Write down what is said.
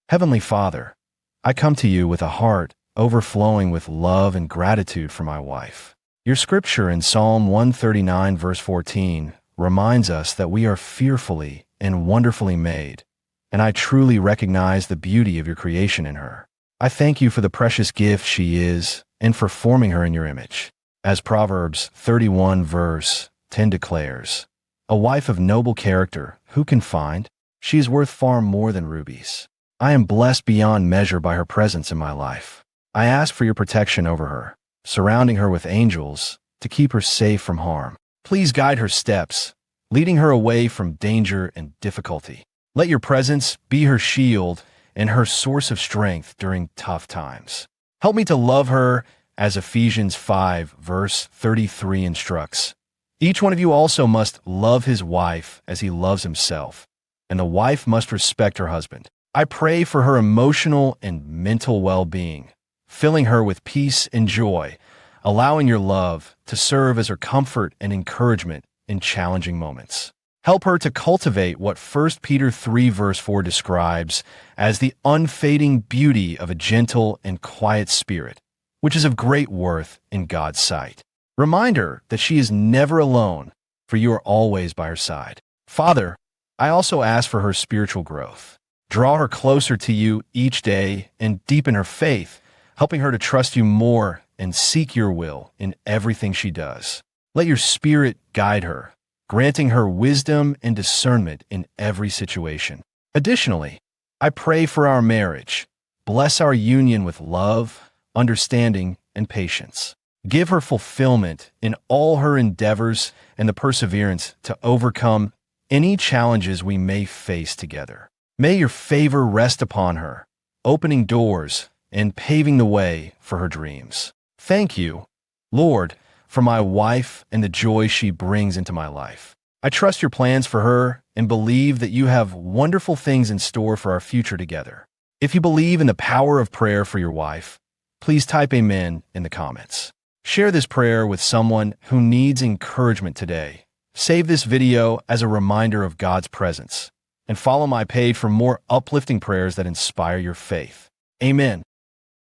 Heavenly Father, I come to you with a heart overflowing with love and gratitude for my wife. Your scripture in Psalm 139, verse 14, reminds us that we are fearfully and wonderfully made, and I truly recognize the beauty of your creation in her. I thank you for the precious gift she is and for forming her in your image. As Proverbs 31, verse 10 declares, "A wife of noble character, who can find? She is worth far more than rubies." I am blessed beyond measure by her presence in my life. I ask for your protection over her, surrounding her with angels to keep her safe from harm. Please guide her steps, leading her away from danger and difficulty. Let your presence be her shield and her source of strength during tough times. Help me to love her as Ephesians 5, verse 33 instructs. Each one of you also must love his wife as he loves himself, and the wife must respect her husband. I pray for her emotional and mental well-being, filling her with peace and joy, allowing your love to serve as her comfort and encouragement in challenging moments. Help her to cultivate what 1 Peter 3, verse 4 describes as the unfading beauty of a gentle and quiet spirit, which is of great worth in God's sight. Remind her that she is never alone, for you are always by her side. Father, I also ask for her spiritual growth. Draw her closer to you each day and deepen her faith, helping her to trust you more and seek your will in everything she does. Let your Spirit guide her, granting her wisdom and discernment in every situation. Additionally, I pray for our marriage. Bless our union with love, understanding, and patience. Give her fulfillment in all her endeavors and the perseverance to overcome any challenges we may face together. May your favor rest upon her, opening doors and paving the way for her dreams. Thank you, Lord, for my wife and the joy she brings into my life. I trust your plans for her and believe that you have wonderful things in store for our future together. If you believe in the power of prayer for your wife, please type Amen in the comments. Share this prayer with someone who needs encouragement today. Save this video as a reminder of God's presence, and follow my page for more uplifting prayers that inspire your faith. Amen.